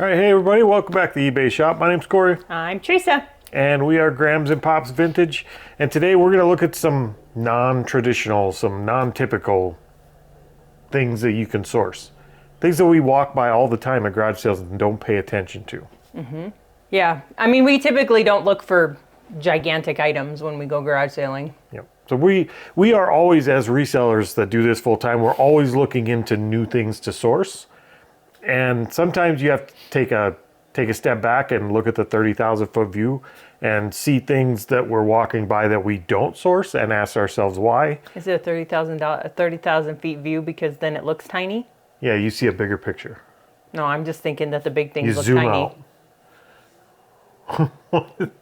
All right, hey everybody, welcome back to the eBay shop. My name's Corey. I'm Teresa. And we are Grams and Pops Vintage. And today we're going to look at some non-traditional, some non-typical things that you can source. Things that we walk by all the time at garage sales and don't pay attention to. Mm-hmm. Yeah, I mean, we typically don't look for gigantic items when we go garage selling. Yep. So we are always, as resellers that do this full time, we're always looking into new things to source. And sometimes you have to take a step back and look at the 30,000 foot view and see things that we're walking by that we don't source and ask ourselves why. Is it a 30,000 feet view because then it looks tiny? Yeah, you see a bigger picture. No, I'm just thinking that the big things You look zoom tiny. out.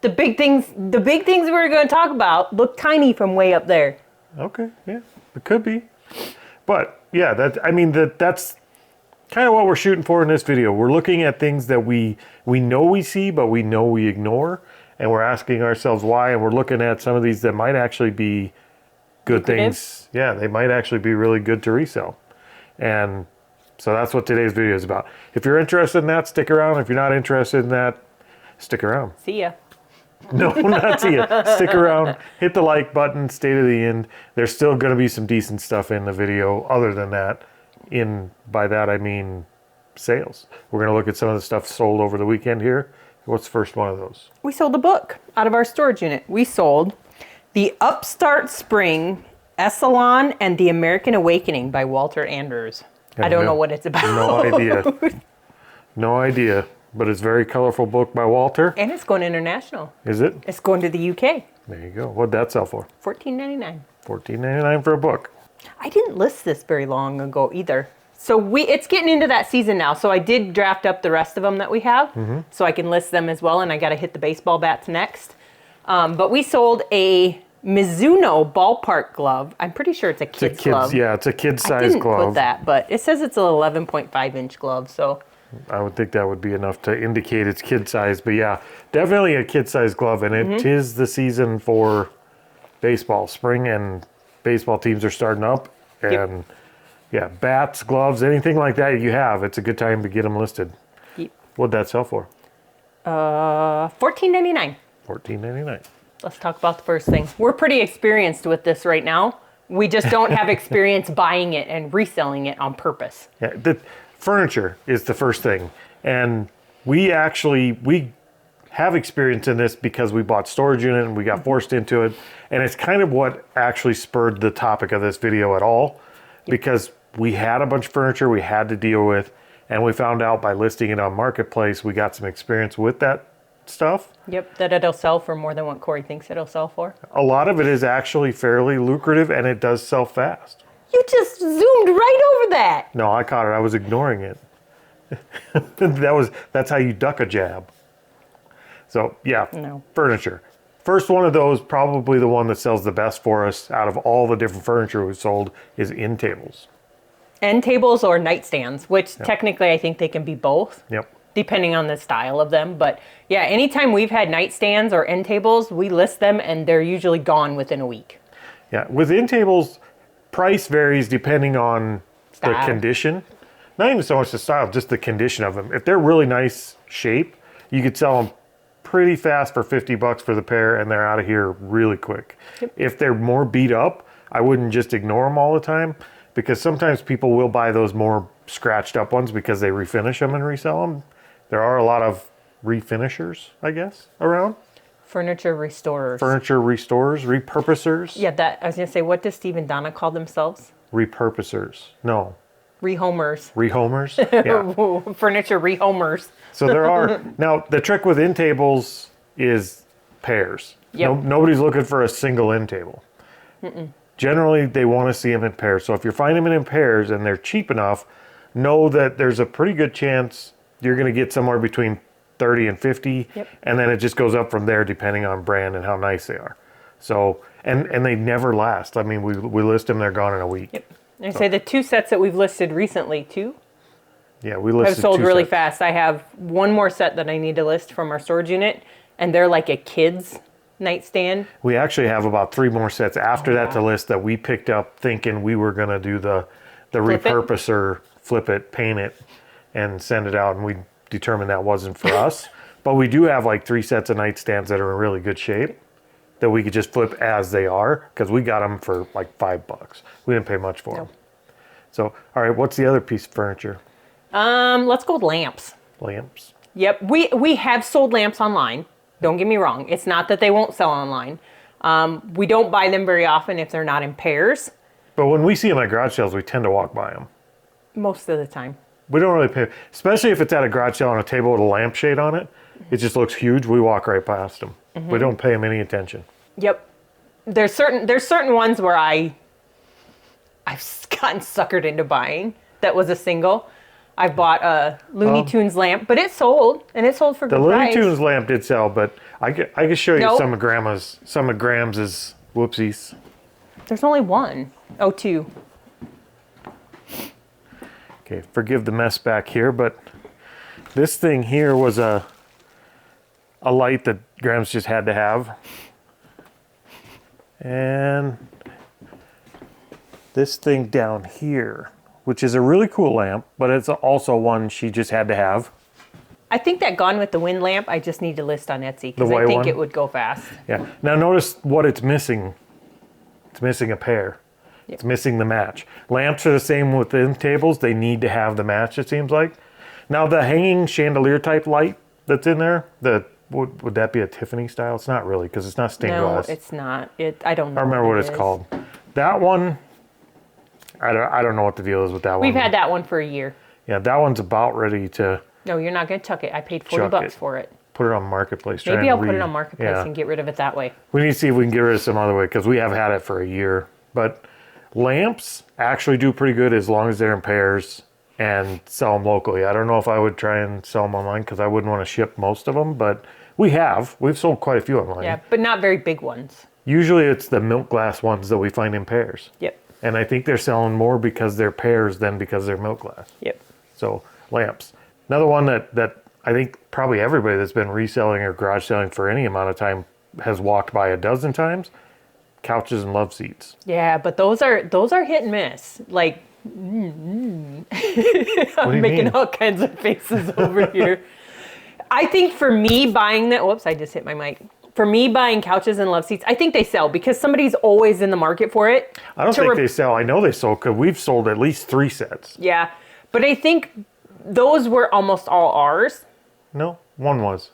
The big things we're going to talk about look tiny from way up there. Okay, yeah, it could be. But yeah, that's kind of what we're shooting for in this video. We're looking at things that we know we see, but we know we ignore. And we're asking ourselves why. And we're looking at some of these that might actually be good things. Yeah, they might actually be really good to resell. And so that's what today's video is about. If you're interested in that, stick around. If you're not interested in that, stick around. See ya. No, not see ya. Stick around, hit the like button, stay to the end. There's still going to be some decent stuff in the video other than that. By that I mean sales. We're going to look at some of the stuff sold over the weekend here. What's the first one of those? We sold a book out of our storage unit. We sold The Upstart Spring, Essalon, and the American Awakening by Walter Anders. I don't know what it's about. No idea. No idea. But it's a very colorful book by Walter. And it's going international. Is it? It's going to the UK. There you go. What'd that sell for? $14.99. $14.99 for a book. I didn't list this very long ago either. So it's getting into that season now. So I did draft up the rest of them that we have, so I can list them as well. And I got to hit the baseball bats next. But we sold a Mizuno ballpark glove. I'm pretty sure it's a kid's glove. Yeah, it's a kid's size glove. I didn't put that, but it says it's an 11.5 inch glove. So I would think that would be enough to indicate it's kid size. But yeah, definitely a kid size glove. And it is the season for baseball. Spring and baseball teams are starting up. And yeah, bats, gloves, anything like that you have, it's a good time to get them listed. Yep. What'd that sell for? $14.99. $14.99. Let's talk about the first thing. We're pretty experienced with this right now. We just don't have experience buying it and reselling it on purpose. Yeah, the furniture is the first thing. And we have experience in this because we bought storage unit and we got forced into it. And it's kind of what actually spurred the topic of this video at all. Because we had a bunch of furniture we had to deal with, and we found out by listing it on Marketplace, we got some experience with that stuff. Yep, that it'll sell for more than what Corey thinks it'll sell for. A lot of it is actually fairly lucrative, and it does sell fast. You just zoomed right over that. No, I caught it. I was ignoring it. That's how you duck a jab. So yeah, Furniture. First one of those, probably the one that sells the best for us out of all the different furniture we've sold, is end tables. End tables or nightstands, which technically I think they can be both. Yep. Depending on the style of them. But yeah, anytime we've had nightstands or end tables, we list them and they're usually gone within a week. Yeah, with end tables, price varies depending on the condition. Not even so much the style, just the condition of them. If they're really nice shape, you could sell them pretty fast for $50 for the pair, and they're out of here really quick. Yep. If they're more beat up, I wouldn't just ignore them all the time, because sometimes people will buy those more scratched up ones because they refinish them and resell them. There are a lot of refinishers, I guess, around. Furniture restorers. Furniture restorers, repurposers. Yeah, I was gonna say, what does Steve and Donna call themselves? Repurposers. No. Rehomers. Rehomers? Yeah. Furniture rehomers. So there are. Now, the trick with end tables is pairs. Yep. Nobody's looking for a single end table. Generally, they want to see them in pairs. So if you're finding them in pairs and they're cheap enough, know that there's a pretty good chance you're going to get somewhere between 30 and 50. Yep. And then it just goes up from there depending on brand and how nice they are. So, and they never last. I mean, we list them, they're gone in a week. Yep. I say the two sets that we've listed recently, yeah, we listed have sold really sets. fast. I have one more set that I need to list from our storage unit, and they're like a kid's nightstand. We actually have about 3 more sets after that to list that we picked up thinking we were going to do the repurposer, flip it, paint it, and send it out. And we determined that wasn't for us. But we do have like 3 sets of nightstands that are in really good shape that we could just flip as they are, because we got them for like $5. We didn't pay much for them. So, all right, what's the other piece of furniture? Let's go with lamps. Lamps. Yep, we have sold lamps online. Don't get me wrong. It's not that they won't sell online. We don't buy them very often if they're not in pairs. But when we see them at garage sales, we tend to walk by them. Most of the time. We don't really pay, especially if it's at a garage sale on a table with a lampshade on it. It just looks huge. We walk right past them. We don't pay them any attention. Yep. There's certain ones where I've gotten suckered into buying. That was a single. I bought a Looney Tunes lamp, but it sold, and it sold for good price. The Looney Tunes lamp did sell, but I can show you Nope. some of Grams's whoopsies. There's only one. Oh, two. Okay, forgive the mess back here, but this thing here was a light that Grams just had to have. And this thing down here, which is a really cool lamp, but it's also one she just had to have. I think that Gone with the Wind lamp, I just need to list on Etsy because The I white think one? it would go fast. Yeah. Now notice what it's missing. It's missing a pair. Yep. It's missing the match. Lamps are the same with end tables. They need to have the match, it seems like. Now the hanging chandelier type light that's in there, would that be a Tiffany style? It's not really, because it's not stained glass. No, it's not. I don't know. I remember what it's is. called. That one, I don't know what the deal is with that one. We've had that one for a year. Yeah, that one's about ready to No, you're not going to chuck it. I paid Chuck $40 it. for it. put it on Marketplace. Maybe I'll put it on Marketplace Yeah. and get rid of it that way. We need to see if we can get rid of some other way, because we have had it for a year. But lamps actually do pretty good as long as they're in pairs and sell them locally. I don't know if I would try and sell them online, because I wouldn't want to ship most of them, but we've sold quite a few online. Yeah, but not very big ones. Usually it's the milk glass ones that we find in pairs. Yep. And I think they're selling more because they're pairs than because they're milk glass. Yep. So lamps. Another one that I think probably everybody that's been reselling or garage selling for any amount of time has walked by a dozen times. Couches and love seats. Yeah, but those are hit and miss. Like, What do I'm you making mean? all kinds of faces over here. I think for me buying that, whoops, I just hit my mic. For me buying couches and love seats, I think they sell because somebody's always in the market for it. I don't think they sell. I know they sold, because we've sold at least 3 sets. Yeah, but I think those were almost all ours. No, one was.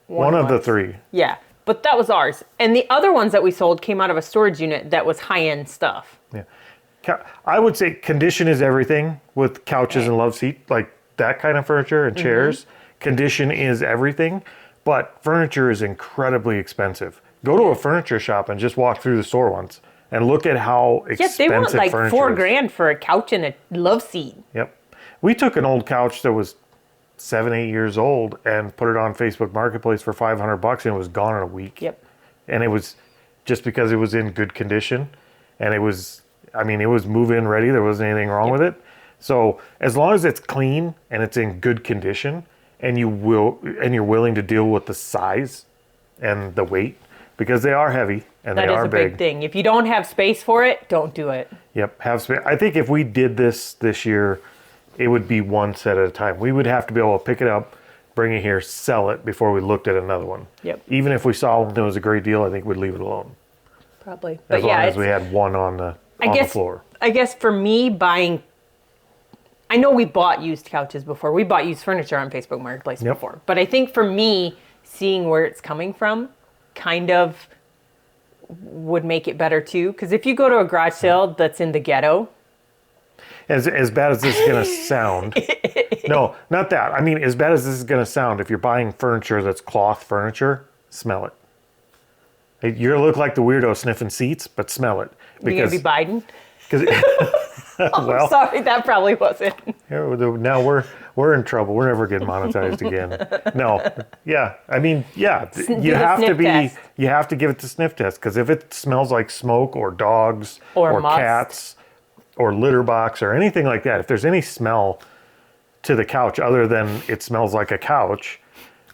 One of the was. 3. Yeah, but that was ours. And the other ones that we sold came out of a storage unit that was high-end stuff. Yeah. I would say condition is everything with couches and love seat, like that kind of furniture and chairs. Condition is everything, but furniture is incredibly expensive. Go to a furniture shop and just walk through the store once and look at how expensive Yeah, they want like furniture $4,000 is. for a couch and a love seat. Yep. We took an old couch that was 7, 8 years old and put it on Facebook Marketplace for $500, and it was gone in a week. Yep. And it was just because it was in good condition, and it was move-in ready. There wasn't anything wrong with it. So as long as it's clean and it's in good condition, and you're willing to deal with the size and the weight, because they are heavy and they are That is a big thing. If you don't have space for it, don't do it. Yep, have space. I think if we did this year, it would be one set at a time. We would have to be able to pick it up, bring it here, sell it before we looked at another one. Yep. Even if we saw one that was a great deal, I think we'd leave it alone. Probably. But As yeah, long as we had one on the floor. I guess for me buying, I know we bought used couches before. We bought used furniture on Facebook Marketplace Yep. before. But I think for me, seeing where it's coming from kind of would make it better too. Because if you go to a garage sale that's in the ghetto. As bad as this is going to sound. No, not that. I mean, as bad as this is going to sound, if you're buying furniture that's cloth furniture, smell it. You're going to look like the weirdo sniffing seats, but smell it. You're going to be Biden? Well, Sorry, that probably wasn't. now we're in trouble. We're never getting monetized again. No, yeah. I mean, yeah. You have to be. test. You have to give it the sniff test, because if it smells like smoke or dogs Or must. cats or litter box or anything like that, if there's any smell to the couch other than it smells like a couch,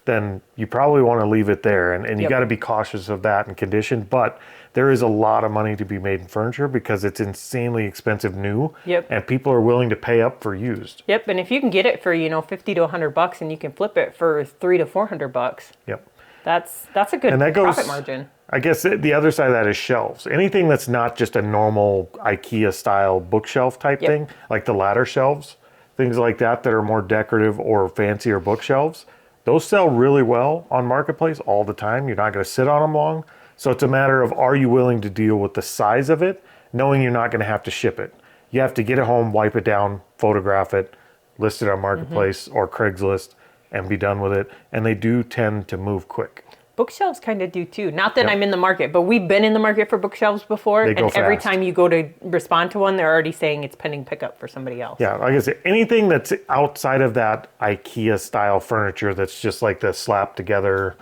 then you probably want to leave it there, and you Yep. got to be cautious of that and condition. But there is a lot of money to be made in furniture because it's insanely expensive new. Yep. And people are willing to pay up for used. Yep. And if you can get it for, $50 to $100 and you can flip it for $300 to $400, Yep. that's a good And that goes, profit margin. I guess the other side of that is shelves. Anything that's not just a normal IKEA style bookshelf type Yep. thing, like the ladder shelves, things like that are more decorative or fancier bookshelves, those sell really well on Marketplace all the time. You're not going to sit on them long. So it's a matter of, are you willing to deal with the size of it, knowing you're not going to have to ship it? You have to get it home, wipe it down, photograph it, list it on Marketplace or Craigslist, and be done with it. And they do tend to move quick. Bookshelves kind of do too. Not that Yep. I'm in the market, but we've been in the market for bookshelves before. They go And every fast. time you go to respond to one, they're already saying it's pending pickup for somebody else. Yeah, like I said, anything that's outside of that IKEA style furniture that's just like the slap together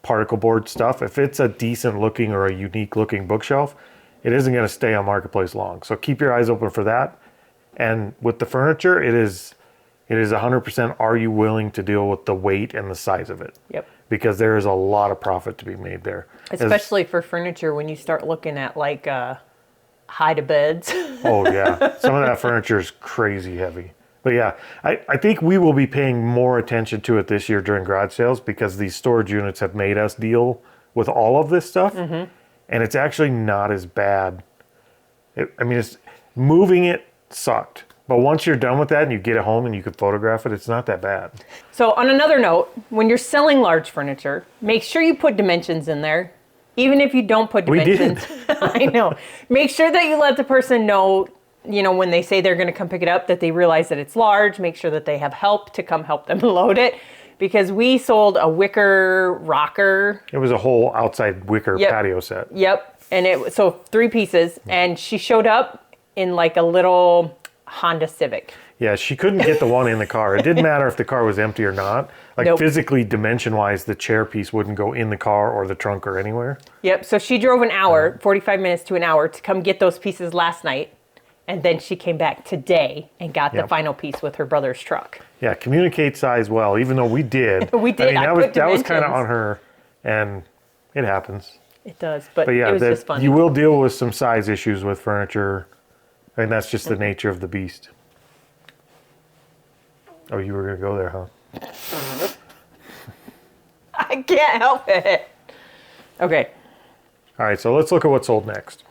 particle board stuff, if it's a decent looking or a unique looking bookshelf, it isn't going to stay on Marketplace long. So keep your eyes open for that. And with the furniture, it is 100%, are you willing to deal with the weight and the size of it? Yep. Because there is a lot of profit to be made there. Especially for furniture when you start looking at like hide beds. Oh yeah, some of that furniture is crazy heavy. But yeah, I think we will be paying more attention to it this year during garage sales because these storage units have made us deal with all of this stuff. And it's actually not as bad. It's moving it sucked. But once you're done with that and you get it home and you can photograph it, it's not that bad. So on another note, when you're selling large furniture, make sure you put dimensions in there. Even if you don't put dimensions. We did. I know. Make sure that you let the person know, when they say they're going to come pick it up, that they realize that it's large. Make sure that they have help to come help them load it. Because we sold a wicker rocker. It was a whole outside wicker Yep. patio set. Yep. And so 3 pieces. And she showed up in like a little Honda Civic. Yeah, she couldn't get the one in the car. It didn't matter if the car was empty or not. Like Nope. physically, dimension-wise, the chair piece wouldn't go in the car or the trunk or anywhere. Yep. So she drove an hour, 45 minutes to an hour to come get those pieces last night. And then she came back today and got the Yep. final piece with her brother's truck. Yeah, communicate size well, even though we did. We did. I that put was kind of dimensions. on her, and it happens. It does. But But yeah, it was just funny. you will deal with some size issues with furniture, and that's just the nature of the beast. Oh, you were going to go there, huh? I can't help it. Okay. All right, so let's look at what sold next.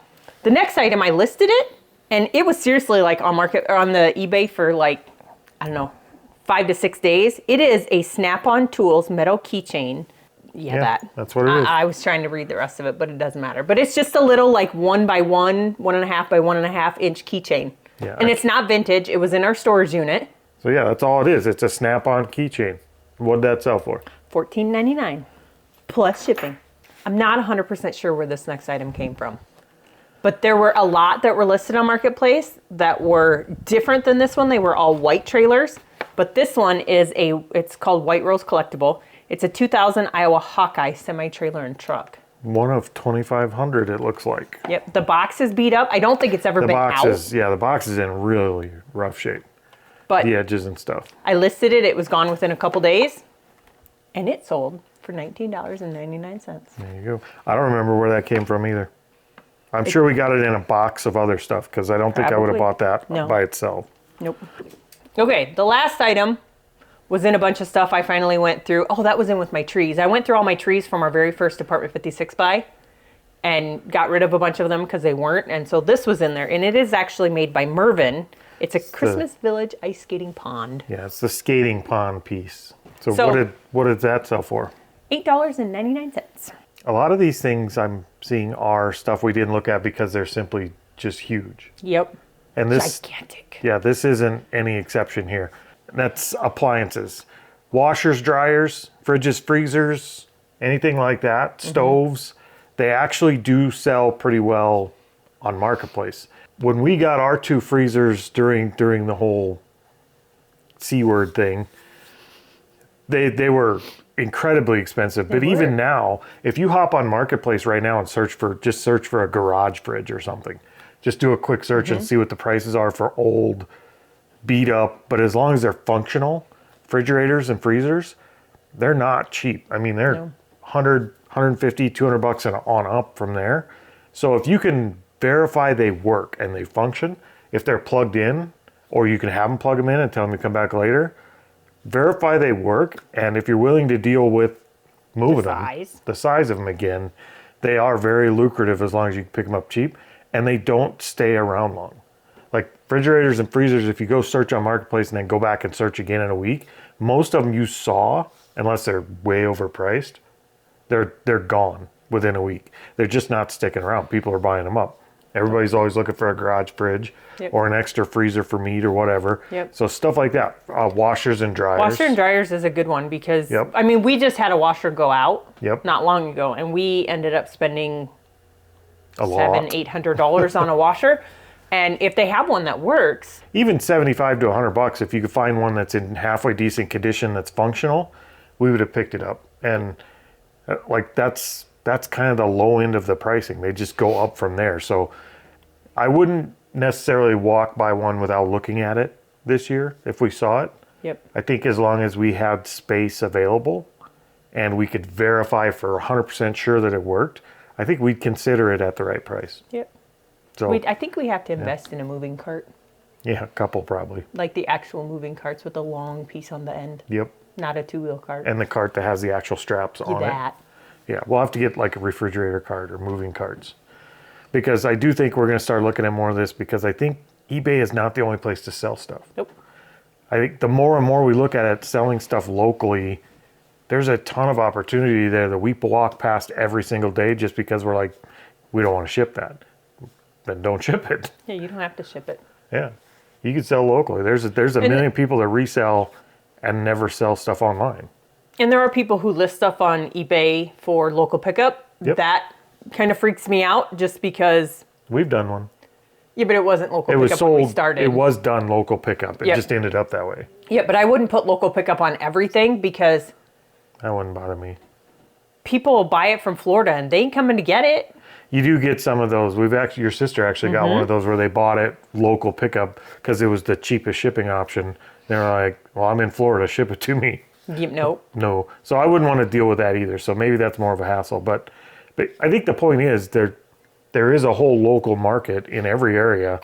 The next item, I listed it, and it was seriously like on market or on the eBay for like, I don't know, 5 to 6 days. It is a Snap-on Tools metal keychain. Yeah, that. That's what it is. I was trying to read the rest of it, but it doesn't matter. But it's just a little like 1 by 1, 1.5 by 1.5 inch keychain. Yeah, And it's not vintage. It was in our storage unit. So yeah, that's all it is. It's a Snap-on keychain. What'd that sell for? $14.99 plus shipping. I'm not 100% sure where this next item came from. But there were a lot that were listed on Marketplace that were different than this one. They were all white trailers. But this one it's called White Rose Collectible. It's a 2000 Iowa Hawkeye semi-trailer and truck. One of 2,500, it looks like. Yep, the box is beat up. I don't think it's ever been out. The box is in really rough shape. But The edges and stuff. I listed it. It was gone within a couple days. And it sold for $19.99. There you go. I don't remember where that came from either. I'm sure we got it in a box of other stuff because I don't think I would have Probably. bought that No. by itself. Nope. Okay, the last item was in a bunch of stuff I finally went through. Oh, that was in with my trees. I went through all my trees from our very first Apartment 56 buy and got rid of a bunch of them because they weren't. And so this was in there. And it is actually made by Mervin. It's a Christmas Village ice skating pond. Yeah, it's the skating pond piece. So, So- what did that sell for? $8.99. A lot of these things I'm seeing are stuff we didn't look at because they're simply just huge. Yep. And this, Gigantic. yeah, this isn't any exception here. That's appliances, washers, dryers, fridges, freezers, anything like that, stoves. They actually do sell pretty well on Marketplace. When we got our 2 freezers during the whole C word thing, they were incredibly expensive. But even now, if you hop on Marketplace right now and search for a garage fridge or something, just do a quick search and see what the prices are for old, beat up, but as long as they're functional refrigerators and freezers, they're not cheap. I mean, they're 100, 150, $200 and on up from there. So if you can verify they work and they function, if they're plugged in, or you can have them plug them in and tell them to come back later, verify they work. And if you're willing to deal with moving the size of them again, they are very lucrative as long as you can pick them up cheap, and they don't stay around long. Like refrigerators and freezers, if you go search on Marketplace and then go back and search again in a week, most of them you saw, unless they're way overpriced, they're gone within a week. They're just not sticking around. People are buying them up. Everybody's always looking for a garage fridge or an extra freezer for meat or whatever. So stuff like that. Washers and dryers. Washer and dryers is a good one because, I mean, we just had a washer go out not long ago, and we ended up spending $700-800 on a washer. And if they have one that works, even $75 to $100, if you could find one that's in halfway decent condition that's functional, we would have picked it up. And like that's kind of the low end of the pricing. They just go up from there. So I wouldn't necessarily walk by one without looking at it this year if we saw it. I think as long as we had space available and we could verify for 100% sure that it worked, I think we'd consider it at the right price. So I think we have to invest in a moving cart. Yeah, a couple probably. Like the actual moving carts with a long piece on the end. Not a two-wheel cart. And the cart that has the actual straps on it. Yeah, we'll have to get like a refrigerator cart or moving carts. Because I do think we're going to start looking at more of this, because I think eBay is not the only place to sell stuff. I think the more and more we look at it, selling stuff locally, there's a ton of opportunity there that we walk past every single day just because we're like, we don't want to ship that. Then don't ship it. Yeah, you don't have to ship it. Yeah, you can sell locally. There's a million people that resell and never sell stuff online. And there are people who list stuff on eBay for local pickup. That kind of freaks me out just because... We've done one. Yeah, but it wasn't local pickup when we started. It was done local pickup. It just ended up that way. Yeah, but I wouldn't put local pickup on everything because... That wouldn't bother me. People will buy it from Florida and they ain't coming to get it. You do get some of those. Your sister actually got one of those where they bought it local pickup because it was the cheapest shipping option. They're like, well, I'm in Florida, ship it to me. Nope. No. So I wouldn't want to deal with that either. So maybe that's more of a hassle. But I think the point is there is a whole local market in every area,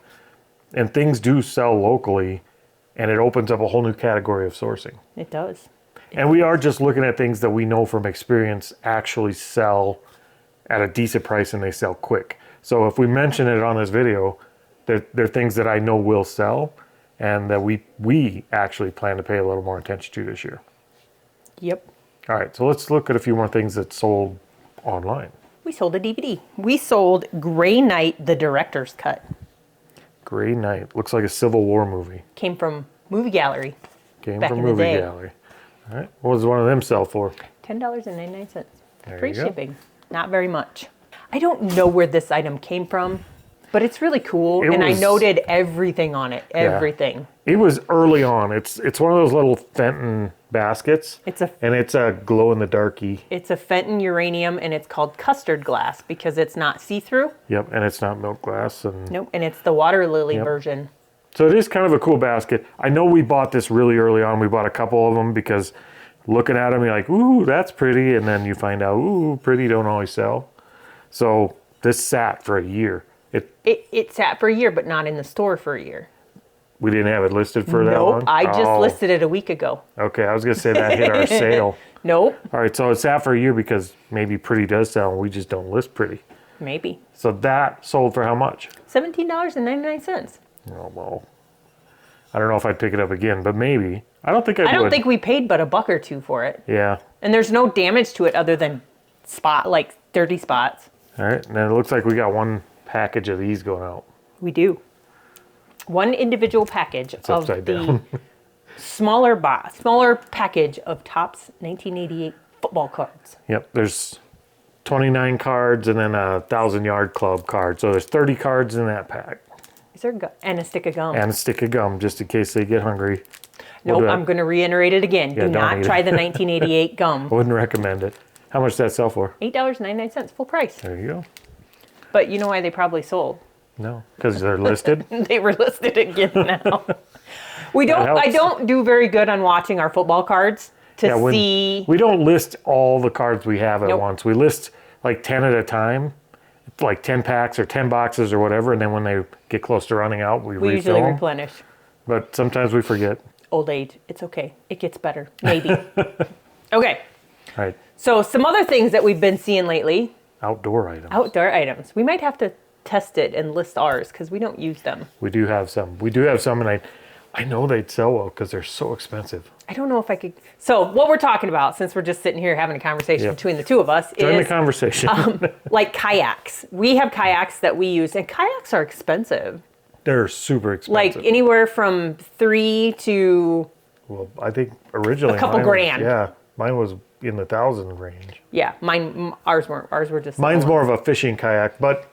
and things do sell locally, and it opens up a whole new category of sourcing. It does. And we are just looking at things that we know from experience actually sell at a decent price and they sell quick. So if we mention it on this video, they're things that I know will sell and that we actually plan to pay a little more attention to this year. All right, so let's look at a few more things that sold online. We sold a DVD. We sold Gray Knight, the director's cut. Gray Knight. Looks like a Civil War movie. Came from Movie Gallery. Came from Movie Gallery. All right. What does one of them sell for? $10.99. Free shipping. Not very much. I don't know where this item came from, but it's really cool. I noted everything on it. Everything. It was early on. It's one of those little Fenton baskets. It's a glow-in-the-darky. It's a Fenton uranium, and it's called custard glass because it's not see-through. Yep, and it's not milk glass. Nope, and it's the water lily version. So it is kind of a cool basket. I know we bought this really early on. We bought a couple of them because looking at them, you're like, ooh, that's pretty. And then you find out, ooh, pretty don't always sell. So this sat for a year. It sat for a year, but not in the store for a year. We didn't have it listed for that long? Nope, I just listed it a week ago. Okay, I was going to say that hit our sale. Nope. All right, so it sat for a year because maybe pretty does sell and we just don't list pretty. Maybe. So that sold for how much? $17.99. Oh, well, I don't know if I'd pick it up again, but maybe. I don't think I would. I don't think we paid but $1 or $2 for it. Yeah. And there's no damage to it other than dirty spots. All right, and then it looks like we got one package of these going out. We do. One individual package of the smaller package of Topps 1988 football cards. Yep, there's 29 cards and then a 1,000-yard club card. So there's 30 cards in that pack. Is there and a stick of gum? And a stick of gum, just in case they get hungry. Nope, I'm going to reiterate it again. Do not try the 1988 gum. I wouldn't recommend it. How much does that sell for? $8.99, full price. There you go. But you know why they probably sold? No, because they're listed. They were listed again now. I don't do very good on watching our football cards to see. We don't list all the cards we have at once. We list like 10 at a time, like 10 packs or 10 boxes or whatever. And then when they get close to running out, we refill usually them. replenish. But sometimes we forget. Old age, it's okay. It gets better, maybe. Okay. All right. So some other things that we've been seeing lately. Outdoor items. Outdoor items. We might have to test it and list ours because we don't use them. We do have some. And I know they'd sell well because they're so expensive. I don't know if I could. So what we're talking about, since we're just sitting here having a conversation between the two of us, Join is the conversation. like kayaks. We have kayaks that we use, and kayaks are expensive. They're super expensive. Like anywhere from $3 to Well, I think originally a couple grand. Mine was in the 1,000 range. Yeah, ours weren't. Ours were just. Mine's more of a fishing kayak, but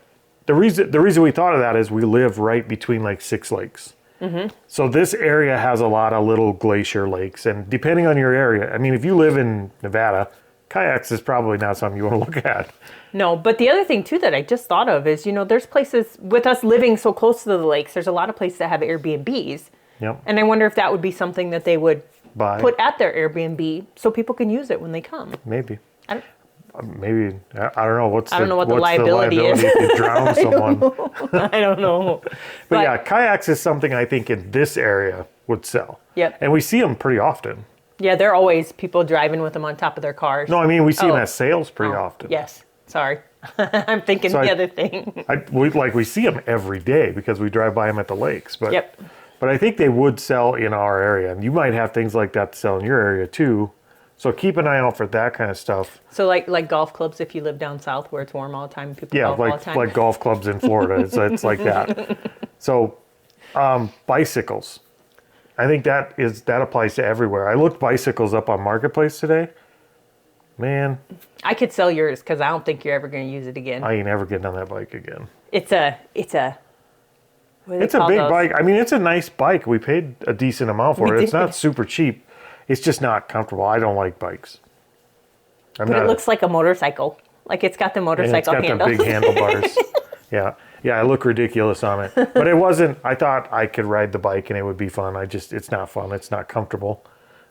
the reason we thought of that is we live right between like 6 lakes. Mm-hmm. So this area has a lot of little glacier lakes, and depending on your area, I mean, if you live in Nevada, kayaks is probably not something you want to look at. No, but the other thing too that I just thought of is, there's places with us living so close to the lakes. There's a lot of places that have Airbnbs, Yep. and I wonder if that would be something that they would Buy. put at their Airbnb so people can use it when they come. Maybe. I don't- Maybe. I don't know. I don't know what the liability is. if you drown someone. I don't know. But yeah, kayaks is something I think in this area would sell. Yep. And we see them pretty often. Yeah, there are always people driving with them on top of their cars. No, I mean, we see them at sales pretty often. Yes. Sorry. I'm thinking So the other thing. we see them every day because we drive by them at the lakes. But, Yep. But I think they would sell in our area. And you might have things like that to sell in your area too. So keep an eye out for that kind of stuff. So like golf clubs, if you live down south where it's warm all the time, people golf all the time. Like golf clubs in Florida. it's like that. So bicycles. I think that applies to everywhere. I looked bicycles up on Marketplace today. Man, I could sell yours because I don't think you're ever going to use it again. I ain't ever getting on that bike again. It's a. What do they It's a call big those? bike. I mean, it's a nice bike. We paid a decent amount for We it. It's did. not super cheap. It's just not comfortable. I don't like bikes. But it looks like a motorcycle. Like it's got the motorcycle and it's got handle. the big handlebars. Yeah, I look ridiculous on it. But it wasn't. I thought I could ride the bike and it would be fun. It's not fun. It's not comfortable.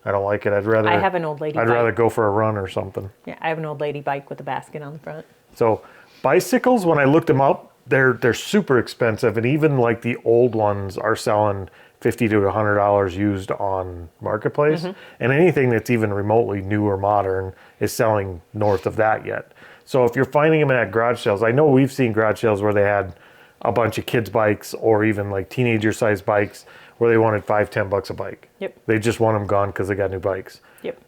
I don't like it. I have an old lady I'd bike. rather go for a run or something. Yeah, I have an old lady bike with a basket on the front. So bicycles, when I looked them up, they're super expensive, and even like the old ones are selling $50 to $100 used on Marketplace, and anything that's even remotely new or modern is selling north of that yet. So if you're finding them at garage sales, I know we've seen garage sales where they had a bunch of kids' bikes or even like teenager-sized bikes where they wanted $5-10 a bike. Yep. They just want them gone because they got new bikes. Yep.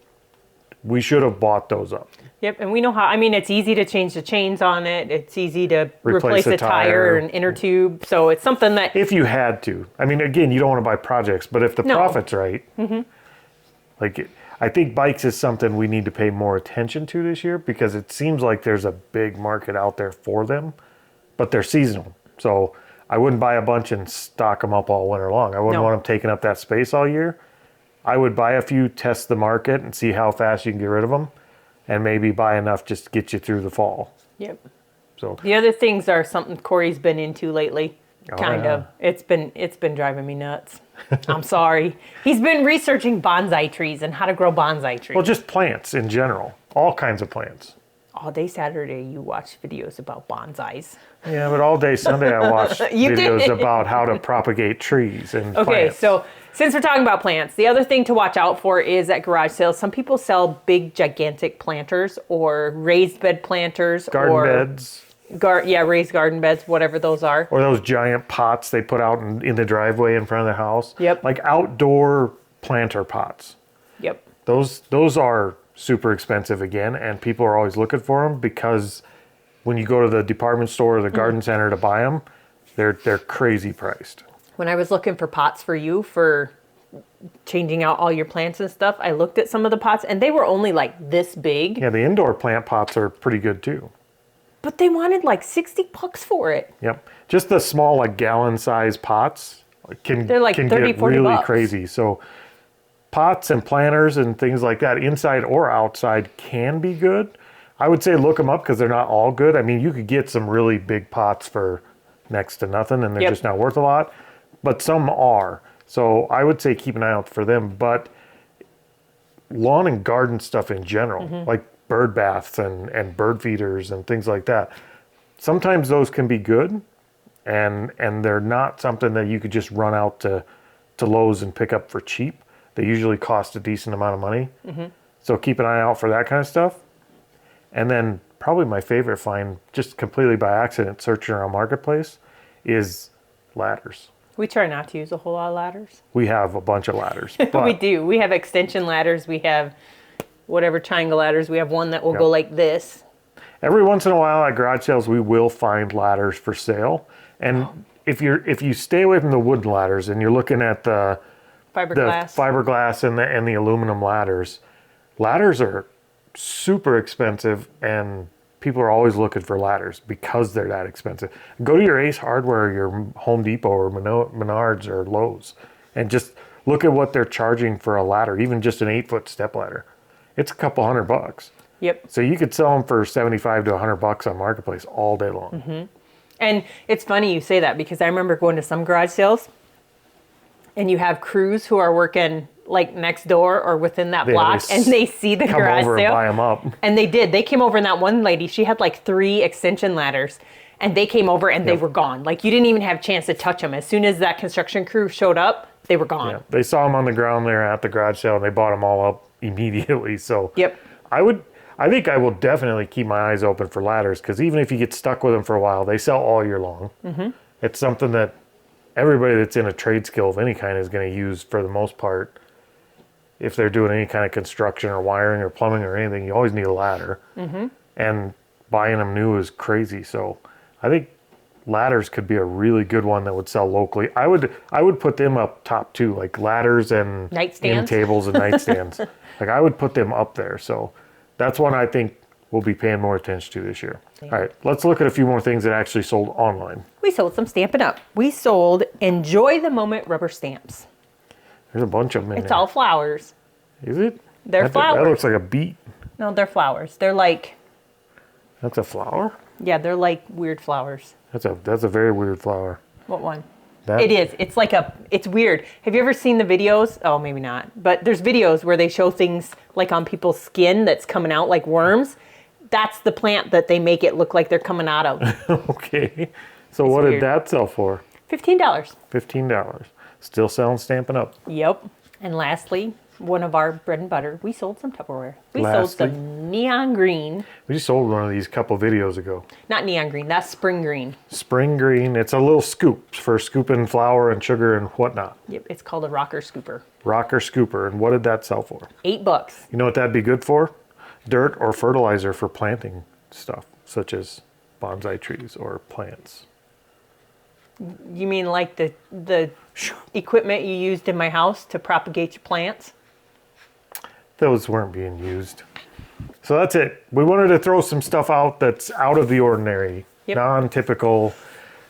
We should have bought those up. Yep, and we know how. I mean, it's easy to change the chains on it. It's easy to replace a a tire tire. and inner tube. So it's something that If you had to. I mean, again, you don't want to buy projects, but if the No. profit's right, like I think bikes is something we need to pay more attention to this year because it seems like there's a big market out there for them, but they're seasonal. So I wouldn't buy a bunch and stock them up all winter long. I wouldn't No. want them taking up that space all year. I would buy a few, test the market, and see how fast you can get rid of them, and maybe buy enough just to get you through the fall. Yep. So The other things are something Corey's been into lately. Oh, Kind yeah. of. It's been driving me nuts. I'm sorry. He's been researching bonsai trees and how to grow bonsai trees. well, just plants in general, all kinds of plants. All day Saturday, you watch videos about bonsais. Yeah, but all day Sunday I watched You videos did. about how to propagate trees and Okay, plants. so since we're talking about plants, the other thing to watch out for is at garage sales, some people sell big, gigantic planters or raised bed planters. garden beds raised garden beds, whatever those are. or those giant pots they put out in the driveway in front of the house. Yep. Like outdoor planter pots. Yep. Those are super expensive again, and people are always looking for them because when you go to the department store or the garden center to buy them, they're crazy priced. When I was looking for pots for you for changing out all your plants and stuff, I looked at some of the pots and they were only like this big, Yeah, the indoor plant pots are pretty good too. but they wanted like $60 for it. Yep. Just the small like gallon size pots They're like can 30, get 40 really bucks. crazy. So pots and planters and things like that inside or outside can be good. I would say look them up because they're not all good. I mean, you could get some really big pots for next to nothing and they're Yep. just not worth a lot, but some are. So I would say keep an eye out for them. But lawn and garden stuff in general, like bird baths and bird feeders and things like that, sometimes those can be good, and they're not something that you could just run out to Lowe's and pick up for cheap. They usually cost a decent amount of money. So keep an eye out for that kind of stuff. And then probably my favorite find, just completely by accident, searching around Marketplace, is ladders. We try not to use a whole lot of ladders. We have a bunch of ladders. But We do. We have extension ladders. We have whatever triangle ladders. We have one that will go like this. every once in a while at garage sales, we will find ladders for sale. And if you stay away from the wooden ladders and you're looking at the fiberglass and the aluminum ladders are super expensive, and people are always looking for ladders because they're that expensive. Go to your Ace Hardware, your Home Depot, or Menards, or Lowe's, and just look at what they're charging for a ladder, even just an 8-foot step ladder. It's a couple $100. Yep. So you could sell them for $75 to $100 on Marketplace all day long. Mm-hmm. And it's funny you say that, because I remember going to some garage sales, and you have crews who are working like next door or within that block, and they see the garage over sale. And buy them up. And they did. They came over, and that one lady, she had like 3 extension ladders, and they came over and they were gone. Like, you didn't even have a chance to touch them. As soon as that construction crew showed up, they were gone. Yeah. They saw them on the ground there at the garage sale, and they bought them all up immediately. So Yep. I think I will definitely keep my eyes open for ladders, because even if you get stuck with them for a while, they sell all year long. Mm-hmm. It's something that everybody that's in a trade skill of any kind is going to use for the most part. If they're doing any kind of construction or wiring or plumbing or anything, you always need a ladder. Mm-hmm. And buying them new is crazy. So I think ladders could be a really good one that would sell locally. I would put them up top too, like ladders and Nightstands? end tables and nightstands. Like, I would put them up there. So that's one I think we'll be paying more attention to this year. Yeah. All right, let's look at a few more things that actually sold online. We sold some Stampin' Up. We sold Enjoy the Moment rubber stamps. There's a bunch of them in there. It's all flowers. Is it? They're flowers. That looks like a beet. No, they're flowers. They're like... That's a flower? Yeah, they're like weird flowers. That's a very weird flower. What one? It is. It's like it's weird. Have you ever seen the videos? Oh, maybe not. But there's videos where they show things like on people's skin that's coming out like worms. That's the plant that they make it look like they're coming out of. Okay. So what did that sell for? $15. $15. Still selling Stampin' Up. Yep. And lastly, one of our bread and butter, we sold some Tupperware. We sold some neon green. We just sold one of these a couple videos ago. Not neon green, that's spring green. Spring green. It's a little scoop for scooping flour and sugar and whatnot. Yep, it's called a rocker scooper. Rocker scooper. And what did that sell for? $8. You know what that'd be good for? Dirt or fertilizer for planting stuff, such as bonsai trees or plants. You mean like the equipment you used in my house to propagate your plants? Those weren't being used. So that's it. We wanted to throw some stuff out that's out of the ordinary, non-typical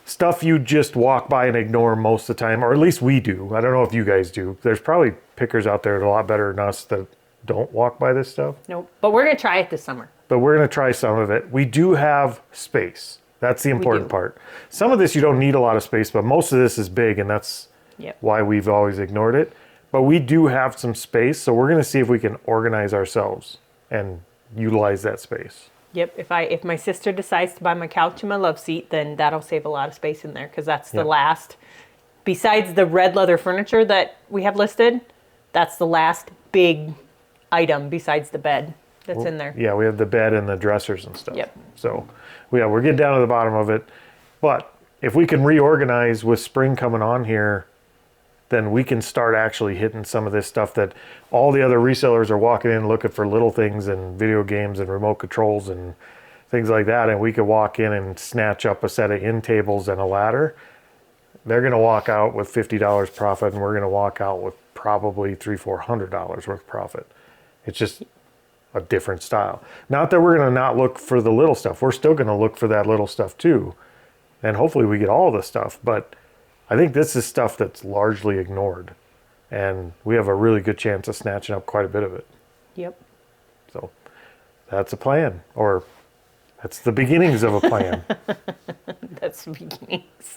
stuff you just walk by and ignore most of the time, or at least we do. I don't know if you guys do. There's probably pickers out there that are a lot better than us that don't walk by this stuff. Nope. But we're going to try it this summer. But we're going to try some of it. We do have space. That's the important part. Some of this you don't need a lot of space, but most of this is big, and that's why we've always ignored it. But we do have some space, so we're going to see if we can organize ourselves and utilize that space. Yep. If my sister decides to buy my couch and my love seat, then that'll save a lot of space in there, because that's the last. Besides the red leather furniture that we have listed, that's the last big item besides the bed that's in there. Yeah, we have the bed and the dressers and stuff. Yep. So we're getting down to the bottom of it. But if we can reorganize with spring coming on here, then we can start actually hitting some of this stuff that all the other resellers are walking in looking for little things and video games and remote controls and things like that. And we could walk in and snatch up a set of end tables and a ladder. They're going to walk out with $50 profit, and we're going to walk out with probably $300-400 worth profit. It's just a different style. Not that we're going to not look for the little stuff. We're still going to look for that little stuff too. And hopefully we get all the stuff. But I think this is stuff that's largely ignored. And we have a really good chance of snatching up quite a bit of it. Yep. So that's a plan. Or that's the beginnings of a plan. That's the beginnings.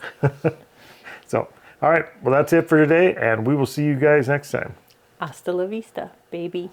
So, all right. Well, that's it for today. And we will see you guys next time. Hasta la vista, baby.